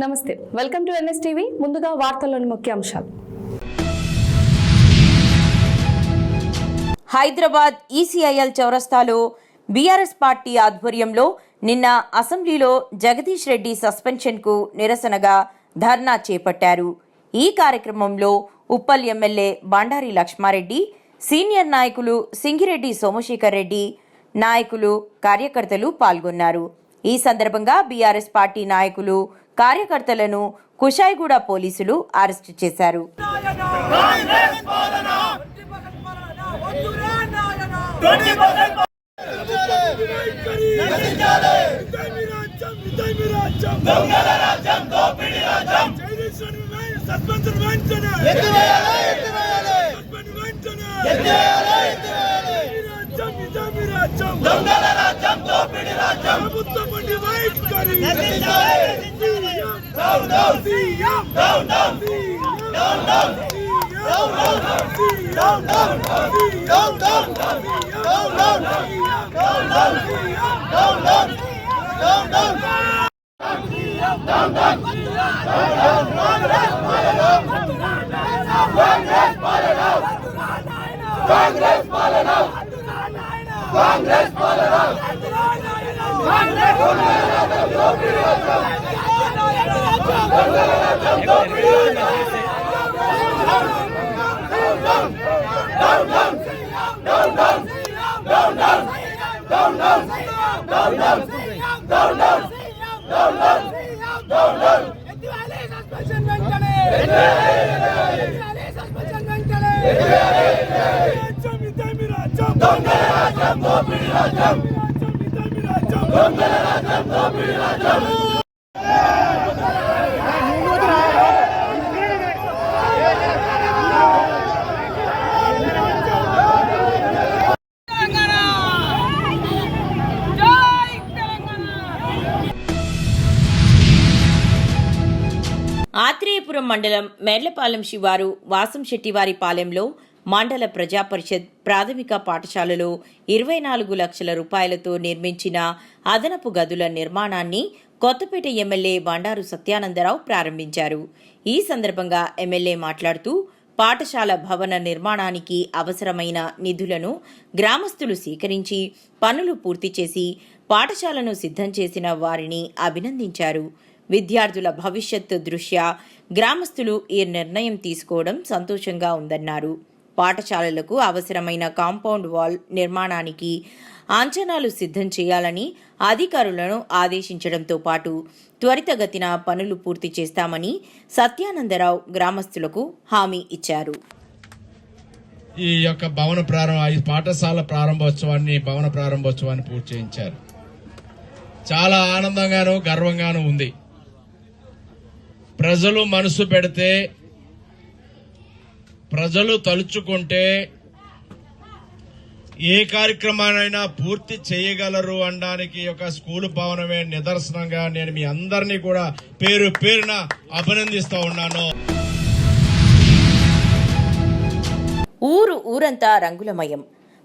నమస్తే, welcome to NS TV. ముందుగా వార్తల్లోని ముఖ్యాంశాలు. హైదరాబాద్ ఈసీఐఎల్ చౌరస్తాలో బీఆర్ఎస్ పార్టీ ఆధ్వర్యంలో నిన్న అసెంబ్లీలో జగదీష్ రెడ్డి సస్పెన్షన్కు నిరసనగా ధర్నా చేపట్టారు. ఈ కార్యక్రమంలో ఉప్పల్ ఎమ్మెల్యే బండారి లక్ష్మారెడ్డి, సీనియర్ నాయకులు సింగిరెడ్డి సోమశేఖర్ రెడ్డి, నాయకులు, కార్యకర్తలు పాల్గొన్నారు. ఈ సందర్భంగా బీఆర్ఎస్ పార్టీ నాయకులు, కార్యకర్తలను కుషాయిగూడ పోలీసులు అరెస్టు చేశారు. ఆత్రేయపురం మండలం మేర్లపాలెం శివారు వాసంశెట్టివారిపాలెంలో మండల ప్రజాపరిషత్ ప్రాథమిక పాఠశాలలో 24 లక్షల రూపాయలతో నిర్మించిన అదనపు గదుల నిర్మాణాన్ని కొత్తపేట ఎమ్మెల్యే బండారు సత్యానందరావు ప్రారంభించారు. ఈ సందర్భంగా ఎమ్మెల్యే మాట్లాడుతూ పాఠశాల భవన నిర్మాణానికి అవసరమైన నిధులను గ్రామస్తులు సేకరించి పనులు పూర్తి చేసి పాఠశాలను సిద్ధం చేసిన వారిని అభినందించారు. విద్యార్థుల భవిష్యత్తు దృష్ట్యా గ్రామస్తులు ఈ నిర్ణయం తీసుకోవడం సంతోషంగా ఉందన్నారు. పాఠశాలలకు అవసరమైన కాంపౌండ్ వాల్ నిర్మాణానికి అంచనాలు సిద్ధం చేయాలని అధికారులను ఆదేశించడంతో పాటు త్వరితగతిన పనులు పూర్తి చేస్తామని సత్యానందరావు గ్రామస్తులకు హామీ ఇచ్చారు. ఈ యొక్క పాఠశాల భవన ప్రారంభోత్సవాన్ని పూర్తి చేయించారు. చాలా ఆనందంగాను గర్వంగాను ఉంది. ప్రజలు మనసు పెడితే, ప్రజలు తలుచుకుంటే ఏ కార్యక్రమానైనా పూర్తి చేయగలరు అనడానికి ఒక స్కూలు భవనమే నిదర్శనంగా నేను మీ అందరినీ కూడా పేరు పేరున అభినందిస్తా ఉన్నాను. ఊరంతా రంగులమయం.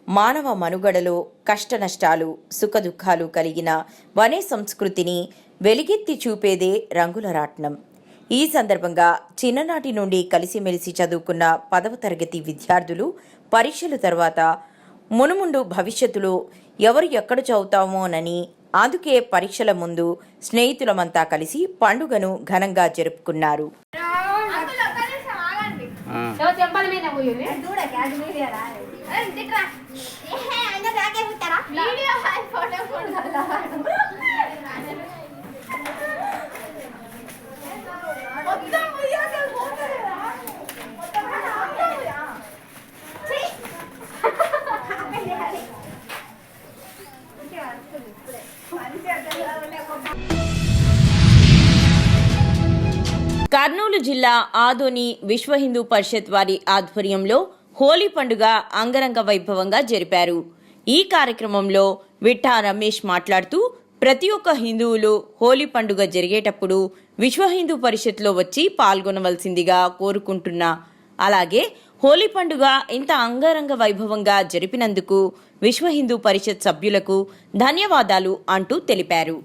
మానవ మనుగడలో కష్టనష్టాలు, సుఖదుఖాలు కలిగిన వనే సంస్కృతిని వెలిగెత్తి చూపేదే రంగుల రాట్నం. ఈ సందర్భంగా చిన్ననాటి నుండి కలిసిమెలిసి చదువుకున్న 10వ తరగతి విద్యార్థులు పరీక్షల తర్వాత మునుముందు భవిష్యత్తులో ఎవరు ఎక్కడ చదువుతామోనని, అందుకే పరీక్షల ముందు స్నేహితులమంతా కలిసి పండుగను ఘనంగా జరుపుకున్నారు. కర్నూలు జిల్లా ఆదోని విశ్వ హిందూ పరిషత్ వారి ఆధ్వర్యంలో హోలీ పండుగ అంగరంగ వైభవంగా జరిపారు. ఈ కార్యక్రమంలో విఠా రమేష్ మాట్లాడుతూ ప్రతి ఒక్క హిందువులు హోలీ పండుగ జరిగేటప్పుడు విశ్వ హిందూ పరిషత్లో వచ్చి పాల్గొనవలసిందిగా కోరుకుంటున్నా. అలాగే హోలీ పండుగ ఇంత అంగరంగ వైభవంగా జరిపినందుకు విశ్వ హిందూ పరిషత్ సభ్యులకు ధన్యవాదాలు అంటూ తెలిపారు.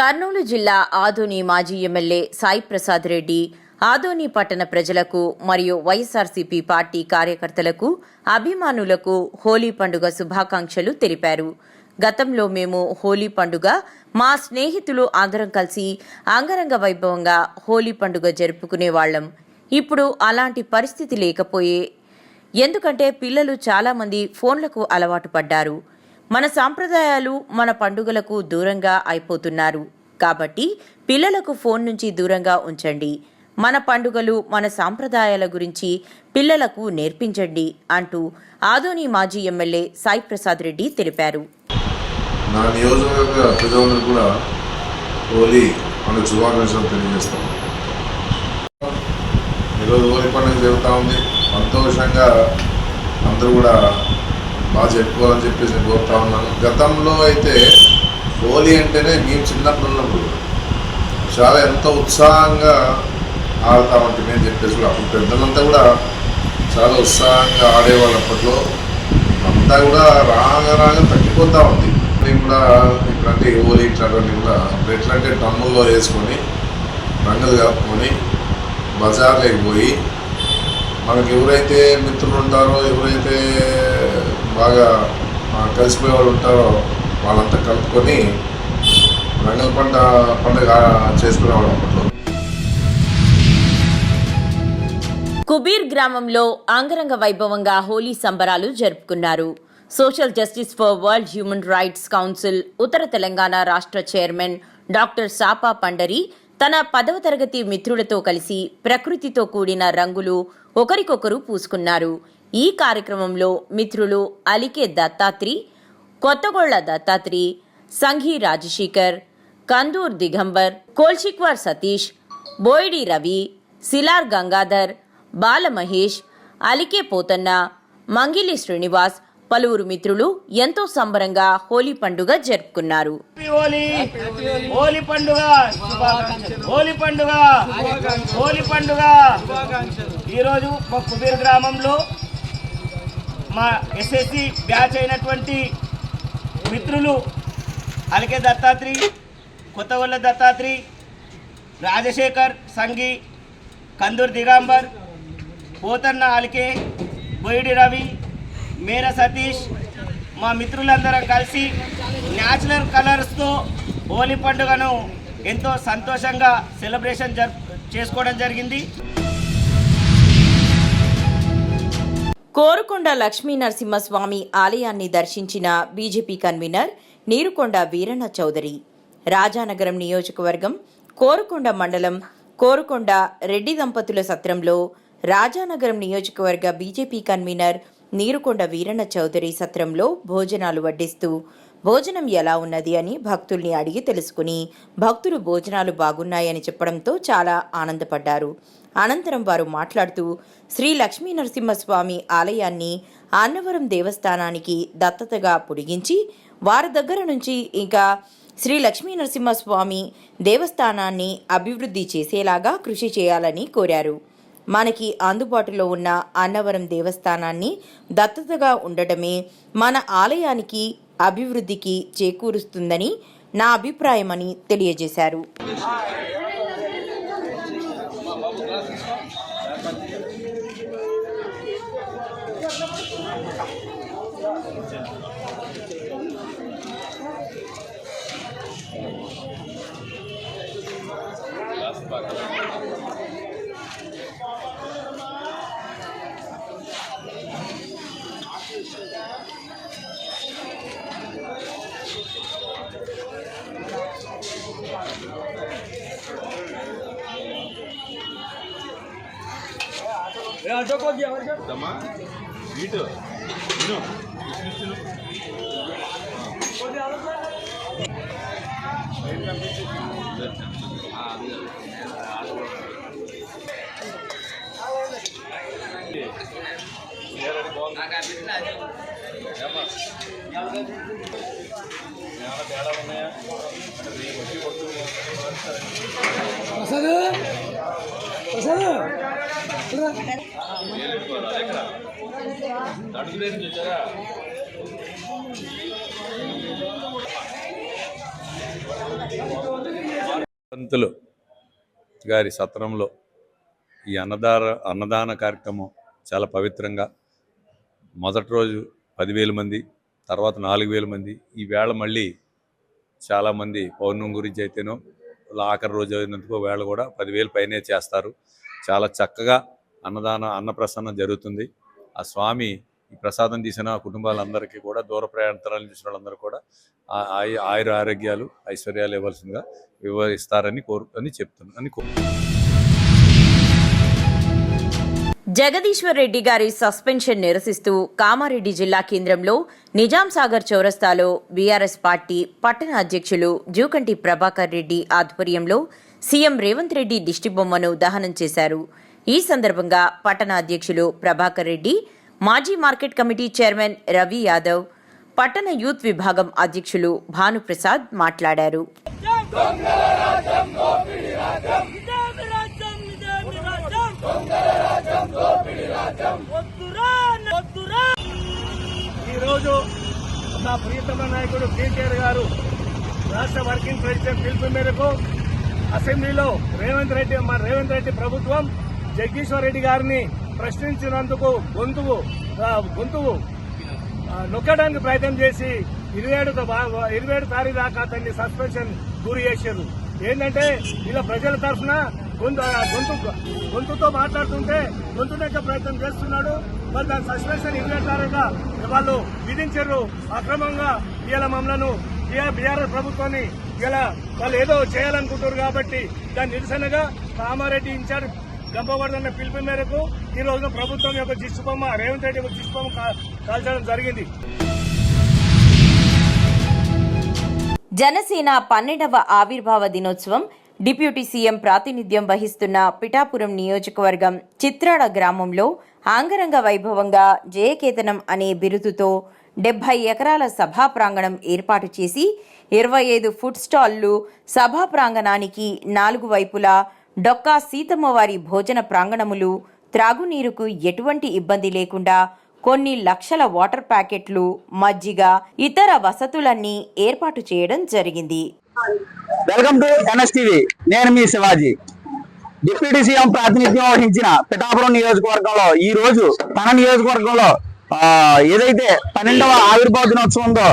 కర్నూలు జిల్లా ఆదోని మాజీ ఎమ్మెల్యే సాయి ప్రసాద్ రెడ్డి ఆదోని పట్టణ ప్రజలకు మరియు వైఎస్ఆర్సీపీ పార్టీ కార్యకర్తలకు అభిమానులకు హోలీ పండుగ శుభాకాంక్షలు తెలిపారు. గతంలో మేము హోలీ పండుగ మా స్నేహితులు అందరం కలిసి అంగరంగ వైభవంగా హోలీ పండుగ జరుపుకునేవాళ్లం. ఇప్పుడు అలాంటి పరిస్థితి లేకపోయే, ఎందుకంటే పిల్లలు చాలామంది ఫోన్లకు అలవాటు పడ్డారు. మన సాంప్రదాయాలు మన పండుగలకు దూరంగా అయిపోతున్నారు. కాబట్టి పిల్లలకు ఫోన్ నుంచి దూరంగా ఉంచండి. మన పండుగలు మన సాంప్రదాయాల గురించి పిల్లలకు నేర్పించండి అంటూ ఆదోని మాజీ ఎమ్మెల్యే సాయి ప్రసాద్ రెడ్డి తెలిపారు. నా నియోజకవర్గ ప్రజలందరూ కూడా హోలీ పండుగ శుభాకాంక్షలు తెలియజేస్తాం. ఈరోజు హోలీ పండుగ జరుగుతూ ఉంది. సంతోషంగా అందరూ కూడా బాగా చెప్పుకోవాలని చెప్పేసి నేను కోరుతా ఉన్నాను. గతంలో అయితే హోలీ అంటేనే మేము చిన్నప్పుడు ఉన్నప్పుడు చాలా ఎంతో ఉత్సాహంగా ఆడుతూ ఉంటాం అని చెప్పేసి కూడా అప్పుడు పెద్దలంతా కూడా చాలా ఉత్సాహంగా ఆడేవాళ్ళు. అప్పట్లో అంతా కూడా రాగా తగ్గిపోతూ ఉంది. మేము కూడా ఇట్లాంటి హోలీ ఇట్లాంటివన్నీ కూడా ఎట్లంటే డ్రమ్ముల్లో వేసుకొని రంగులు కలుపుకొని బజార్లోకి పోయి మనకు ఎవరైతే మిత్రులు ఉంటారో, ఎవరైతే బాగా కలిసిపోయే వాళ్ళు ఉంటారో వాళ్ళంతా కలుపుకొని రంగుల పండుగ చేసుకునేవాళ్ళు అప్పట్లో. కుబీర్ గ్రామంలో అంగరంగ వైభవంగా హోలీ సంబరాలు జరుపుకున్నారు. Social justice for world human rights council ఉత్తర తెలంగాణ రాష్ట్ర చైర్మన్ డాక్టర్ సాపా పండరి తన 10వ తరగతి మిత్రులతో కలిసి ప్రకృతితో కూడిన రంగులు ఒకరికొకరు పూసుకున్నారు. ఈ కార్యక్రమంలో మిత్రులు అలికే దత్తాత్రి, కొత్తగొళ్ల దత్తాత్రి, సంఘీ రాజశేఖర్, కందూర్ దిగంబర్, కోల్షిక్వార్ సతీష్, బోయిడి రవి, సిలార్ గంగాధర్, బాల మహేష్, అలికే పోతన్న, మంగిలి శ్రీనివాస్ పలువురు మిత్రులు ఎంతో సంబరంగా హోలీ పండుగ జరుపుకున్నారు. ఈరోజు మా కుబీర్ గ్రామంలో మా ఎస్ఎస్సి బ్యాచ్ అయినటువంటి మిత్రులు అలికే దత్తాత్రి, కొత్తగొల్ల దత్తాత్రి, రాజశేఖర్, సంఘి, కందూర్ దిగంబర్, పోతన్న అలికే, బోయిడి రవి, మేర సతీష్ మా మిత్రులందరం కలిసి న్యాచురల్ కలర్స్తో హోలీ పండుగను ఎంతో సంతోషంగా సెలబ్రేషన్ చేసుకోవడం జరిగింది. కోరుకొండ లక్ష్మీ నరసింహస్వామి ఆలయాన్ని దర్శించిన బీజేపీ కన్వీనర్ నీరుకొండ వీరన్న చౌదరి. రాజానగరం నియోజకవర్గం కోరుకొండ మండలం కోరుకొండ రెడ్డి దంపతుల సత్రంలో రాజానగరం నియోజకవర్గ బీజేపీ కన్వీనర్ నీరుకొండ వీరన్న చౌదరి సత్రంలో భోజనాలు వడ్డిస్తూ భోజనం ఎలా ఉన్నది అని భక్తుల్ని అడిగి తెలుసుకుని భక్తులు భోజనాలు బాగున్నాయని చెప్పడంతో చాలా ఆనందపడ్డారు. అనంతరం వారు మాట్లాడుతూ శ్రీ లక్ష్మీ నరసింహస్వామి ఆలయాన్ని అన్నవరం దేవస్థానానికి దత్తతగా పొడిగించి వారి దగ్గర నుంచి ఇంకా శ్రీ లక్ష్మీ నరసింహస్వామి దేవస్థానాన్ని అభివృద్ధి చేసేలాగా కృషి చేయాలని కోరారు. మనకి అందుబాటులో ఉన్న అన్నవరం దేవస్థానాన్ని దత్తతగా ఉండటమే మన ఆలయానికి అభివృద్ధికి చేకూరుస్తుందని నా అభిప్రాయమని తెలియజేశారు. పంతులు గారి సత్రంలో ఈ అన్నదాన కార్యక్రమం చాలా పవిత్రంగా మొదటి రోజు 10,000 మంది, తర్వాత 4,000 మంది, ఈ వేళ మళ్ళీ చాలామంది పౌర్ణమి గురించి అయితేనో ఆఖరి రోజు అయినందుకు వేళ కూడా 10,000 పైనే చేస్తారు. చాలా చక్కగా అన్నప్రసన్నం జరుగుతుంది. ఆ స్వామి ఈ ప్రసాదం తీసిన కుటుంబాలందరికీ కూడా, దూర ప్రయాణాలను చూసిన వాళ్ళందరూ కూడా ఆయుర ఆరోగ్యాలు ఐశ్వర్యాలు ఇవ్వాల్సిందిగా వివరిస్తారని జగదీశ్వర్ రెడ్డి గారి సస్పెన్షన్ నిరసిస్తూ కామారెడ్డి జిల్లా కేంద్రంలో నిజాం సాగర్ చౌరస్తాలో బీఆర్ఎస్ పార్టీ పట్టణ అధ్యక్షులు జూకంటి ప్రభాకర్ రెడ్డి ఆధ్వర్యంలో సీఎం రేవంత్ రెడ్డి దిష్టిబొమ్మను దహనం చేశారు. ఈ సందర్భంగా పట్టణ అధ్యక్షులు ప్రభాకర్ రెడ్డి, మాజీ market committee chairman Ravi Yadav, పట్టణ యూత్ విభాగం అధ్యక్షులు భానుప్రసాద్ మాట్లాడారు. ఈరోజు మా ప్రియతమ నాయకుడు కేటీఆర్ గారు రాష్ట్ర వర్కింగ్ ప్రెసిడెంట్ పిలుపు మేరకు అసెంబ్లీలో రేవంత్ రెడ్డి ప్రభుత్వం జగదీశ్వర్ రెడ్డి గారిని ప్రశ్నించినందుకు గొంతువు నొక్కడానికి ప్రయత్నం చేసి 27 తారీఖు దాకా అతన్ని సస్పెన్షన్ గురి చేశారు. ఏంటంటే ఇలా ప్రజల తరఫున గొంతుతో మాట్లాడుతుంటే గొంతు నెక్క ప్రయత్నం చేస్తున్నాడు. మరి దాని సస్పెన్షన్ 27 తారీఖుగా వాళ్ళు విధించారు. అక్రమంగా ఇలా మమ్మలను బీఆర్ఎస్ ప్రభుత్వాన్ని ఇలా వాళ్ళు ఏదో చేయాలనుకుంటారు కాబట్టి దాని నిరసనగా కామారెడ్డి ఇన్ఛార్జ్ గంపవర్ధన్న పిలుపు మేరకు ఈ రోజున ప్రభుత్వం యొక్క దిష్టిబొమ్మ రేవంత్ రెడ్డి యొక్క దిష్టిబొమ్మ కాల్చడం జరిగింది. జనసేన 12వ ఆవిర్భావ దినోత్సవం డిప్యూటీ సీఎం ప్రాతినిధ్యం వహిస్తున్న పిఠాపురం నియోజకవర్గం చిత్రాడ గ్రామంలో అంగరంగ వైభవంగా జయకేతనం అనే బిరుదుతో 70 ఎకరాల సభా ప్రాంగణం ఏర్పాటు చేసి 25 ఫుడ్ స్టాళ్లు, సభా ప్రాంగణానికి 4 వైపులా డొక్కా సీతమ్మవారి భోజన ప్రాంగణములు, త్రాగునీరుకు ఎటువంటి ఇబ్బంది లేకుండా కొన్ని లక్షల వాటర్ ప్యాకెట్లు, మజ్జిగ, ఇతర వసతులన్నీ ఏర్పాటు చేయడం జరిగింది. Welcome to NSTV. నేను మీ శివాజీ. డిప్యూటీ సీఎం ప్రాతినిధ్యం వహించిన పిఠాపురం నియోజకవర్గంలో ఈ రోజు తన నియోజకవర్గంలో ఏదైతే 12వ ఆవిర్భావ దినోత్సవం ఉందో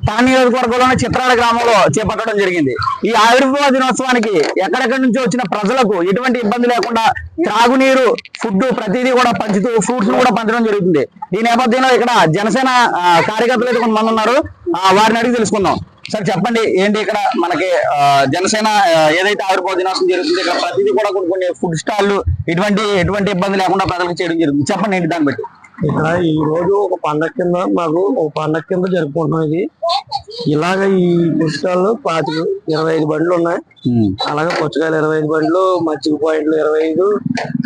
తన నియోజకవర్గంలోని చిత్రాల గ్రామంలో చేపట్టడం జరిగింది. ఈ ఆవిర్భావ దినోత్సవానికి ఎక్కడెక్కడి నుంచి వచ్చిన ప్రజలకు ఎటువంటి ఇబ్బంది లేకుండా త్రాగునీరు, ఫుడ్ ప్రతిదీ కూడా పంచుతూ ఫ్రూట్స్ కూడా పంచడం జరుగుతుంది. ఈ నేపథ్యంలో ఇక్కడ జనసేన కార్యకర్తలు అయితే కొంతమంది ఉన్నారు, వారిని అడిగి తెలుసుకుందాం. సార్ చెప్పండి, ఏంటి ఇక్కడ మనకి జనసేన ఏదైతే ఆవిర్భావ దినోత్సవం జరుగుతుంది ఇక్కడ ప్రతిదీ కూడా కొన్ని ఫుడ్ స్టాళ్ళు ఎటువంటి ఇబ్బంది లేకుండా ప్రజలకు చేయడం జరుగుతుంది. చెప్పండి ఏంటి దాన్ని బట్టి. ఇక్కడ ఈ రోజు ఒక పండగ కింద జరుపుకుంటున్నాం. ఇది ఇలాగ ఈ పుస్తకాలు 25 బండ్లు ఉన్నాయి. అలాగే పుచ్చకాయలు 25 బండ్లు, మజ్జిగ పాయింట్లు 25,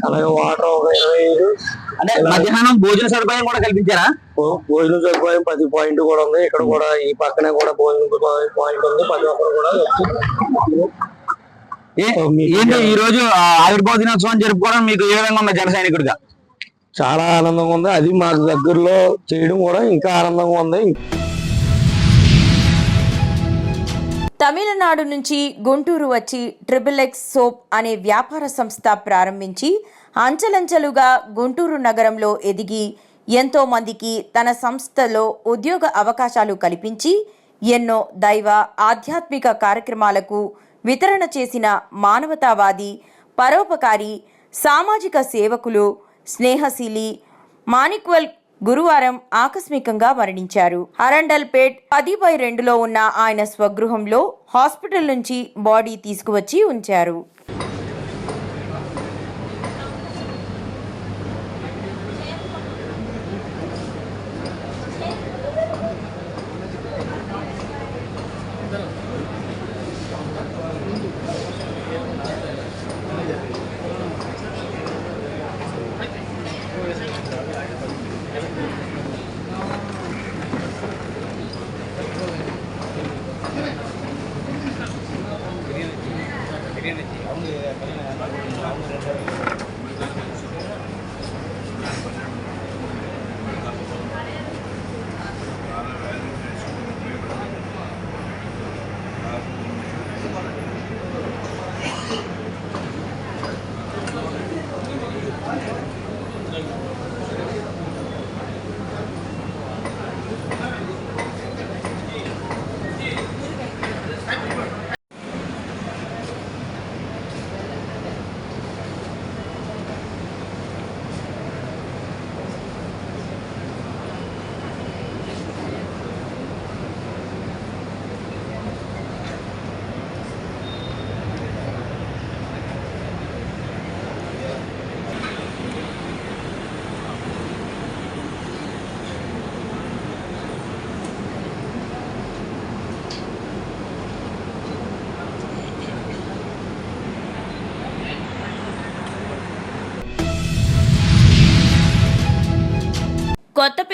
అలాగే వాటర్ ఒక 25. అంటే మధ్యాహ్నం భోజన సదుపాయం కూడా కల్పించారా? భోజనం సదుపాయం 10 పాయింట్ కూడా ఉంది. ఇక్కడ కూడా ఈ పక్కనే కూడా భోజనం పాయింట్ ఉంది. 10 ఒక్కరు కూడా ఏంటి ఈ రోజు ఆవిర్భావ దినోత్సవం జరుపుకోవడం మీకు ఏ విధంగా ఉంది? జన సైనికుడిగా చాలా ఆనందంగా ఉంది. అది మాకు దగ్గరలో చేయడం కూడా ఇంకా ఆనందంగా ఉంది. తమిళనాడు నుంచి గుంటూరు వచ్చి XXX సోప్ అనే వ్యాపార సంస్థ ప్రారంభించి అంచెలంచెలుగా గుంటూరు నగరంలో ఎదిగి ఎంతో మందికి తన సంస్థలో ఉద్యోగ అవకాశాలు కల్పించి ఎన్నో దైవ ఆధ్యాత్మిక కార్యక్రమాలకు వితరణ చేసిన మానవతావాది, పరోపకారి, సామాజిక సేవకులు, స్నేహశీలి మాణిక్వల్ గురువారం ఆకస్మికంగా మరణించారు. అరండల్పేట్ 10/2లో ఉన్న ఆయన స్వగృహంలో హాస్పిటల్ నుంచి బాడీ తీసుకువచ్చి ఉంచారు.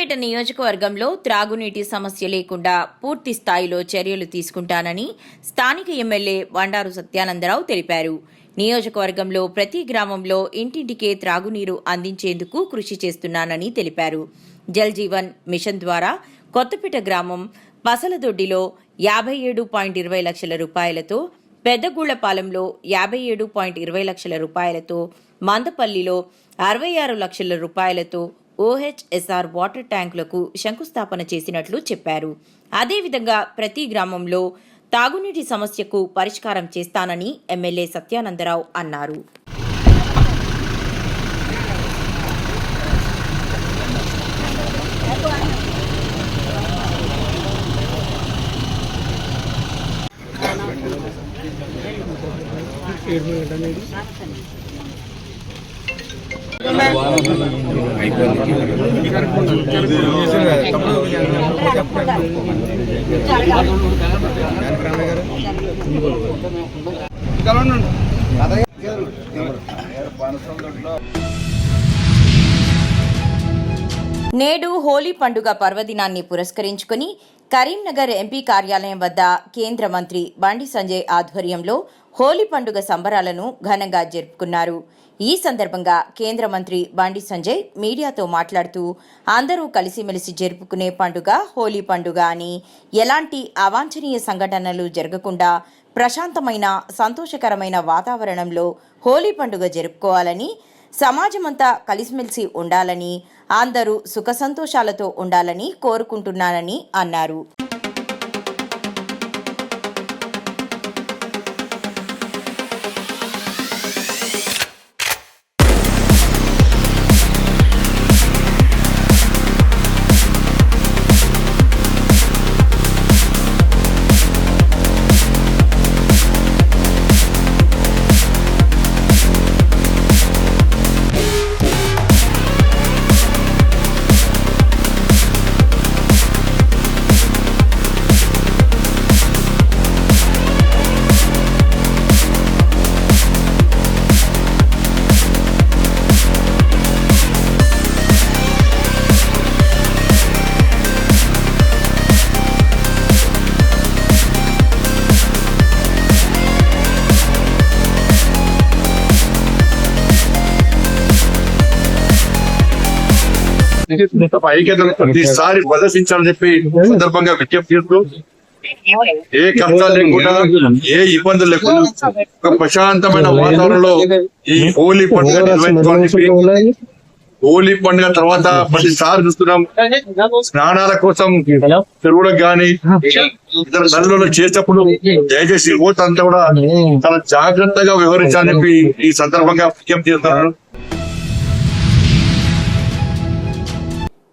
కొత్తపేట నియోజకవర్గంలో త్రాగునీటి సమస్య లేకుండా పూర్తి స్థాయిలో చర్యలు తీసుకుంటానని స్థానిక ఎమ్మెల్యే బండారు సత్యానందరావు తెలిపారు. నియోజకవర్గంలో ప్రతి గ్రామంలో ఇంటింటికే త్రాగునీరు అందించేందుకు కృషి చేస్తున్నానని తెలిపారు. జల్ జీవన్ మిషన్ ద్వారా కొత్తపేట గ్రామం పసలదొడ్డిలో 57.20 లక్షల రూపాయలతో, పెద్దగూళ్లపాలెంలో 57.20 లక్షల రూపాయలతో, మందపల్లిలో 66 లక్షల రూపాయలతో OHSR వాటర్ ట్యాంకులకు శంకుస్థాపన చేసినట్లు చెప్పారు. అదేవిధంగా ప్రతి గ్రామంలో తాగునీటి సమస్యకు పరిష్కారం చేస్తానని ఎమ్మెల్యే సత్యానందరావు అన్నారు. నేడు హోలీ పండుగ పర్వదినాన్ని పురస్కరించుకుని కరీంనగర్ ఎంపీ కార్యాలయం వద్ద కేంద్ర మంత్రి బండి సంజయ్ ఆధ్వర్యంలో హోలీ పండుగ సంబరాలను ఘనంగా జరుపుకున్నారు. ఈ సందర్భంగా కేంద్ర మంత్రి బండి సంజయ్ మీడియాతో మాట్లాడుతూ అందరూ కలిసిమెలిసి జరుపుకునే పండుగ హోలీ పండుగ అని, ఎలాంటి అవాంఛనీయ సంఘటనలు జరగకుండా ప్రశాంతమైన సంతోషకరమైన వాతావరణంలో హోలీ పండుగ జరుపుకోవాలని, సమాజమంతా కలిసిమెలిసి ఉండాలని, అందరూ సుఖ సంతోషాలతో ఉండాలని కోరుకుంటున్నానని అన్నారు. ఐక్యతను ప్రతిసారి ప్రదర్శించాలని చెప్పి సందర్భంగా విజ్ఞప్తి చేస్తూ, ఏ కష్టాలు లేకుండా, ఏ ఇబ్బందులు లేకుండా ఒక ప్రశాంతమైన వాతావరణంలో ఈ హోలీ పండుగ నిర్వహించుకోవాలని చెప్పి, హోలీ పండుగ తర్వాత ప్రతిసారి చూస్తున్నాం స్నానాల కోసం చెరువులకు గాని ఇతర నదులలో చేసేటప్పుడు దయచేసి ఓట్ అంతా కూడా చాలా జాగ్రత్తగా వ్యవహరించాలని చెప్పి ఈ సందర్భంగా విజ్ఞప్తి చేస్తున్నారు.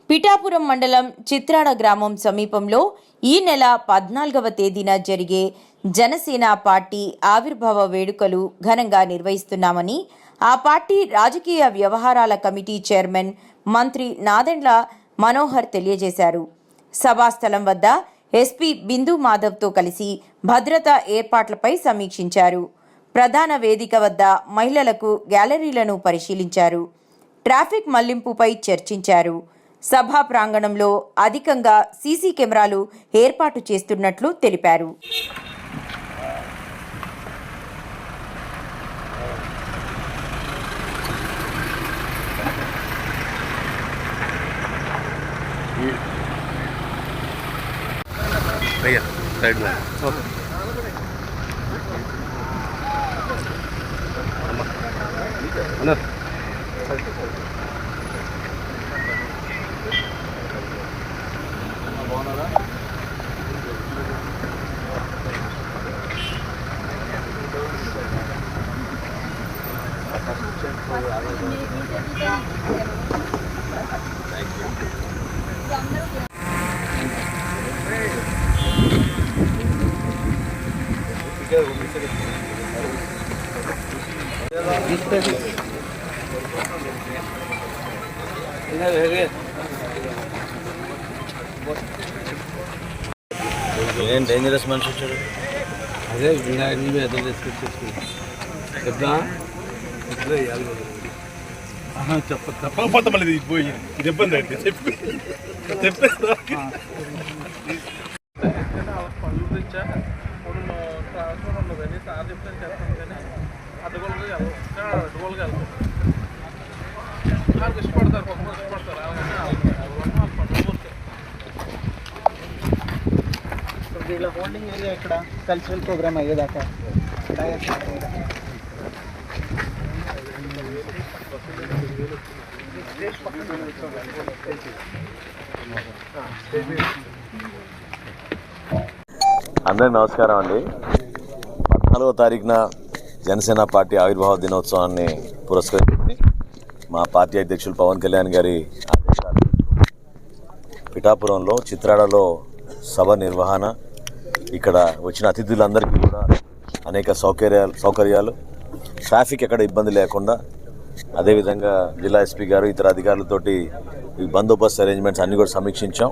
పిఠాపురం మండలం చిత్రాడ గ్రామం సమీపంలో ఈ నెల 14వ తేదీన జరిగే జనసేన పార్టీ ఆవిర్భావ వేడుకలు ఘనంగా నిర్వహిస్తున్నామని ఆ పార్టీ రాజకీయ వ్యవహారాల కమిటీ చైర్మన్ మంత్రి నాదెండ్ల మనోహర్ తెలియజేశారు. సభాస్థలం వద్ద ఎస్పీ బిందు మాధవ్తో కలిసి భద్రతా ఏర్పాట్లపై సమీక్షించారు. ప్రధాన వేదిక వద్ద మహిళలకు గ్యాలరీలను పరిశీలించారు. ట్రాఫిక్ మళ్లింపుపై చర్చించారు. సభా ప్రాంగణంలో అధికంగా సీసీ కెమెరాలు ఏర్పాటు చేస్తున్నట్లు తెలిపారు. ఏం డేంజరస్ మనిషి వచ్చాడు. అదే వినాయకుడి ఎదురు తీసుకొచ్చి చెప్తా చెప్పకపోతే మళ్ళీ ఇది పోయి ఇది ఇబ్బంది అయితే చెప్పేస్తా. వీళ్ళ హోల్డింగ్ ఏరియా ఇక్కడ కల్చరల్ ప్రోగ్రామ్ అయ్యేదాకా అందరికి నమస్కారం అండి. 14వ తారీఖున జనసేన పార్టీ ఆవిర్భావ దినోత్సవాన్ని పురస్కరించి మా పార్టీ అధ్యక్షులు పవన్ కళ్యాణ్ గారి ఆదేశాలు పిఠాపురంలో చిత్రాడలో సభ నిర్వహణ, ఇక్కడ వచ్చిన అతిథులందరికీ కూడా అనేక సౌకర్యాలు ట్రాఫిక్ ఎక్కడ ఇబ్బంది లేకుండా, అదేవిధంగా జిల్లా ఎస్పీ గారు ఇతర అధికారులతోటి ఈ బందోబస్తు అరేంజ్మెంట్స్ అన్ని కూడా సమీక్షించాం.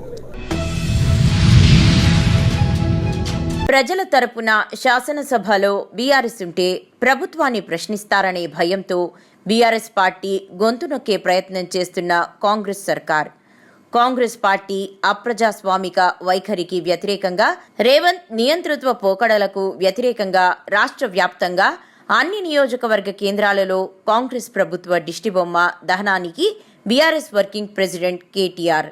ప్రజల తరపున శాసనసభలో బీఆర్ఎస్ ఉంటే ప్రభుత్వాన్ని ప్రశ్నిస్తారనే భయంతో బీఆర్ఎస్ పార్టీ గొంతు నొక్కే ప్రయత్నం చేస్తున్న కాంగ్రెస్ సర్కార్. కాంగ్రెస్ పార్టీ అప్రజాస్వామిక వైఖరికి వ్యతిరేకంగా, రేవంత్ నియంతృత్వ పోకడలకు వ్యతిరేకంగా రాష్ట్ర వ్యాప్తంగా అన్ని నియోజకవర్గ కేంద్రాలలో కాంగ్రెస్ ప్రభుత్వ దిష్టిబొమ్మ దహనానికి BRS working president KTR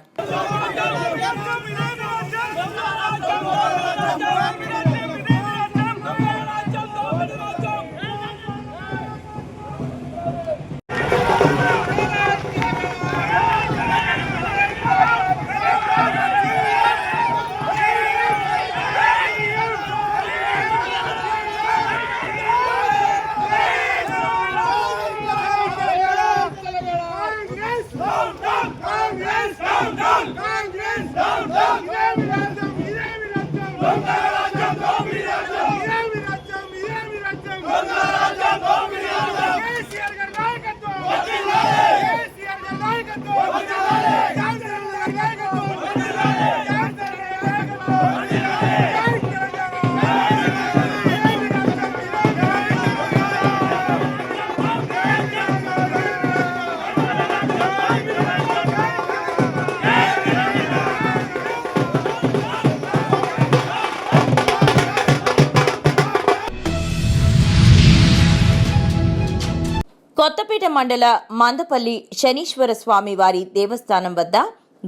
Kothapeta మండల మందపల్లి శనీశ్వర స్వామి వారి దేవస్థానం వద్ద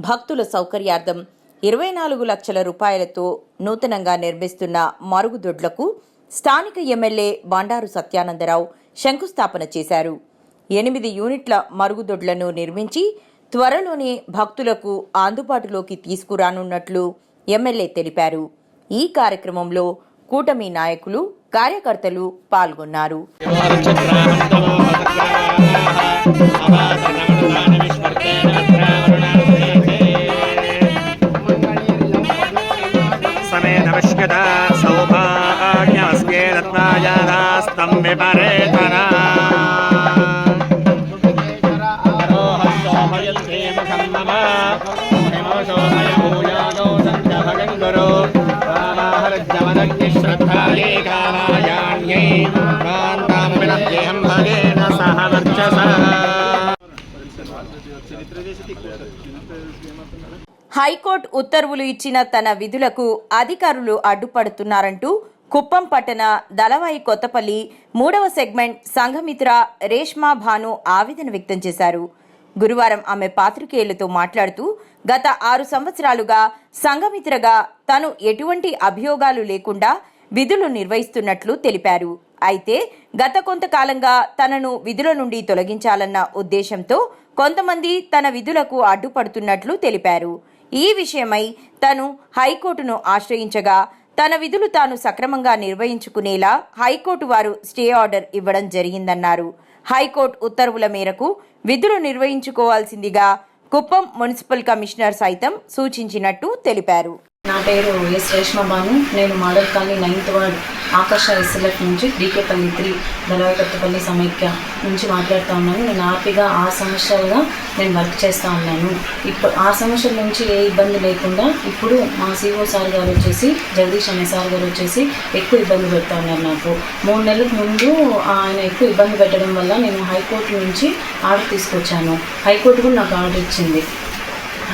భక్తుల సౌకర్యార్థం 24 లక్షల రూపాయలతో నూతనంగా నిర్మిస్తున్న మరుగుదొడ్లకు స్థానిక ఎమ్మెల్యే బండారు సత్యానందరావు శంకుస్థాపన చేశారు. 8 యూనిట్ల మరుగుదొడ్లను నిర్మించి త్వరలోనే భక్తులకు అందుబాటులోకి తీసుకురానున్నట్లు ఎమ్మెల్యే తెలిపారు. ఈ కార్యక్రమంలో కూటమి నాయకులు, కార్యకర్తలు పాల్గొన్నారు. హైకోర్టు ఉత్తర్వులు ఇచ్చిన తన విధులకు అధికారులు అడ్డుపడుతున్నారంటూ కుప్పం పట్టణ దళవాయి కొత్తపల్లి 3వ సెగ్మెంట్ సంఘమిత్ర రేష్మా భాను ఆవేదన వ్యక్తం చేశారు. గురువారం ఆమె పాత్రికేయులతో మాట్లాడుతూ గత 6 సంవత్సరాలుగా సంఘమిత్రగా తను ఎటువంటి అభియోగాలు లేకుండా విధులు నిర్వహిస్తున్నట్లు తెలిపారు. అయితే గత కొంతకాలంగా తనను విధుల నుండి తొలగించాలన్న ఉద్దేశంతో కొంతమంది తన విధులకు అడ్డుపడుతున్నట్లు తెలిపారు. ఈ విషయమై తను హైకోర్టును ఆశ్రయించగా తన విధులు తాను సక్రమంగా నిర్వహించుకునేలా హైకోర్టు వారు స్టే ఆర్డర్ ఇవ్వడం జరిగిందన్నారు. హైకోర్టు ఉత్తర్వుల మేరకు విధులు నిర్వహించుకోవాల్సిందిగా కుప్పం మున్సిపల్ కమిషనర్ సైతం సూచించినట్టు తెలిపారు. నా పేరు ఎస్ రేష్మా భాను. నేను మోడల్ కాలనీ 9th వార్డ్ ఆకాశ ఎస్ఎల్ఎఫ్ నుంచి డీకేపల్లి 3 దళవాయికొత్తపల్లి సమైక్య నుంచి మాట్లాడుతూ ఉన్నాను. నేను ఆర్పీగా 6 సంవత్సరాలుగా నేను వర్క్ చేస్తూ ఉన్నాను. ఇప్పుడు 6 సంవత్సరాల నుంచి ఏ ఇబ్బంది లేకుండా ఇప్పుడు మా సిఓ సార్ గారు వచ్చేసి జగదీష్ అనే సార్ గారు వచ్చేసి ఎక్కువ ఇబ్బంది పెడతా ఉన్నారు. నాకు 3 నెలలకు ముందు ఆయన ఎక్కువ ఇబ్బంది పెట్టడం వల్ల నేను హైకోర్టు నుంచి ఆర్డర్ తీసుకొచ్చాను. హైకోర్టు కూడా నాకు ఆర్డర్ ఇచ్చింది.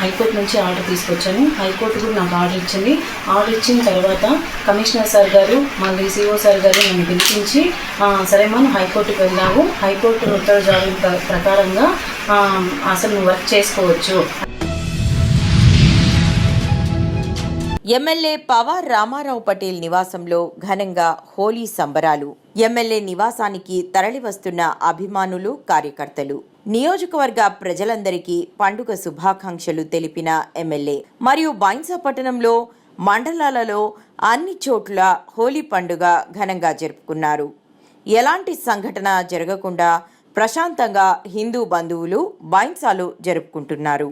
హైకోర్టు నుంచి ఆర్డర్ తీసుకొచ్చాను. హైకోర్టు కూడా నాకు ఆర్డర్ ఇచ్చింది. ఆర్డర్ ఇచ్చిన తర్వాత కమిషనర్ సార్ గారు మళ్ళీ సిఓ సార్ గారు నన్ను పిలిపించి సరే మనం హైకోర్టుకు వెళ్ళాము, హైకోర్టు ఉత్తర్వు జారీ ప్రకారంగా అసలు నువ్వు వర్క్ చేసుకోవచ్చు. ఎమ్మెల్యే పవార్ రామారావు పటేల్ నివాసంలో ఘనంగా హోలీ సంబరాలు. ఎమ్మెల్యే నివాసానికి తరలివస్తున్న అభిమానులు, కార్యకర్తలు, నియోజకవర్గ ప్రజలందరికీ పండుగ శుభాకాంక్షలు తెలిపిన ఎమ్మెల్యే మరియు బైన్సా పట్టణంలో మండలాలలో అన్ని చోట్ల హోలీ పండుగ ఘనంగా జరుపుకున్నారు. ఎలాంటి సంఘటన జరగకుండా ప్రశాంతంగా హిందూ బంధువులు బైన్సాలు జరుపుకుంటున్నారు.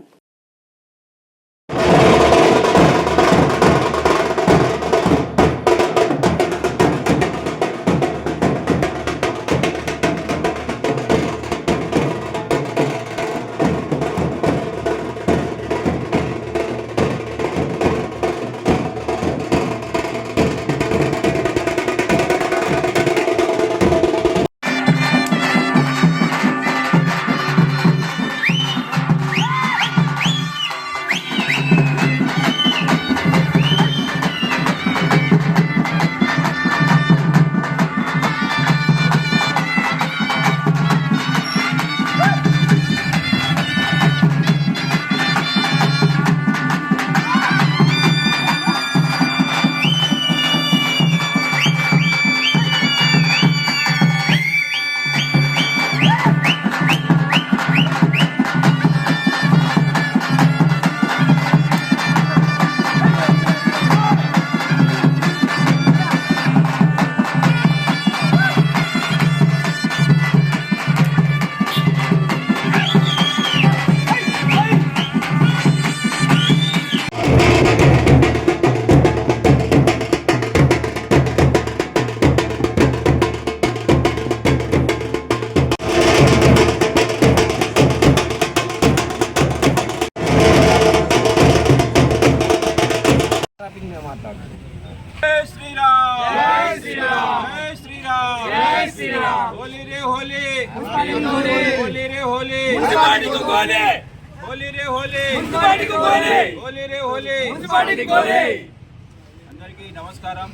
అందరికీ నమస్కారం.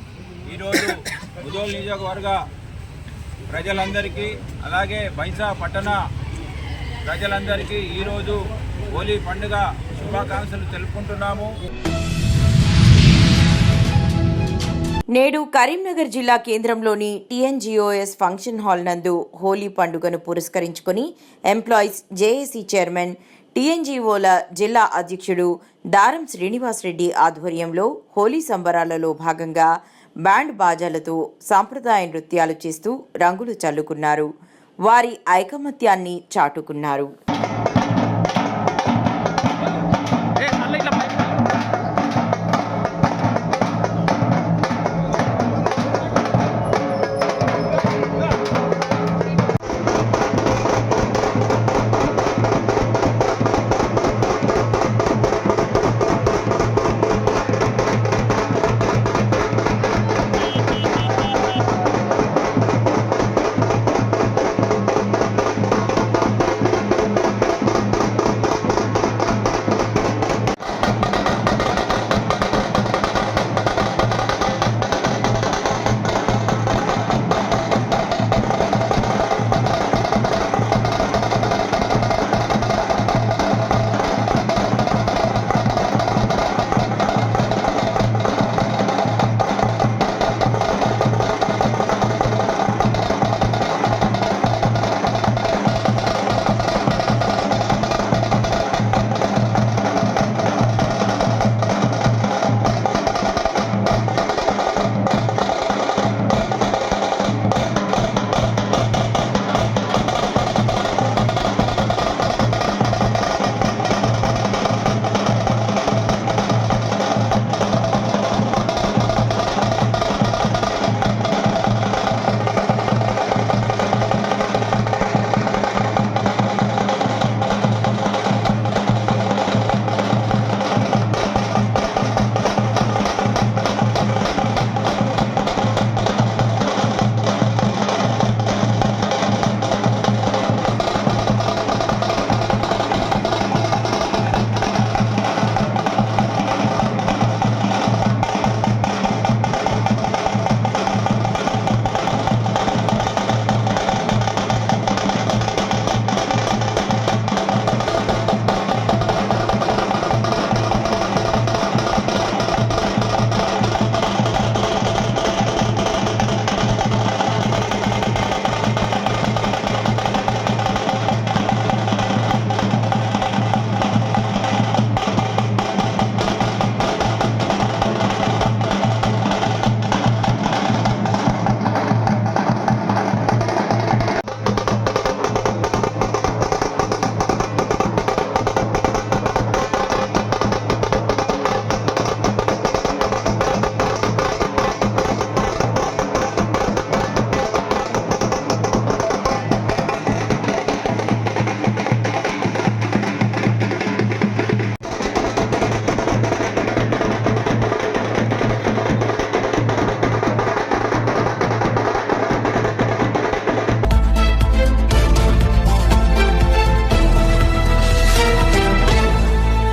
ఈరోజు ముదోల్ నియోజకవర్గ ప్రజలందరికీ అలాగే బైన్సా పట్టణ ప్రజలందరికీ ఈరోజు హోలీ పండుగ శుభాకాంక్షలు తెలుపుకుంటున్నాము. నేడు కరీంనగర్ జిల్లా కేంద్రంలోని టీఎన్జిఓఎస్ ఫంక్షన్ హాల్ నందు హోలీ పండుగను పురస్కరించుకుని ఎంప్లాయీస్ జేఏసీ చైర్మన్, టీఎన్జిఓల జిల్లా అధ్యక్షుడు దారం శ్రీనివాస్ రెడ్డి ఆధ్వర్యంలో హోలీ సంబరాలలో భాగంగా బ్యాండ్ బాజాలతో సాంప్రదాయ నృత్యాలు చేస్తూ రంగులు చల్లుకున్నారు. వారి ఐకమత్యాన్ని చాటుకున్నారు.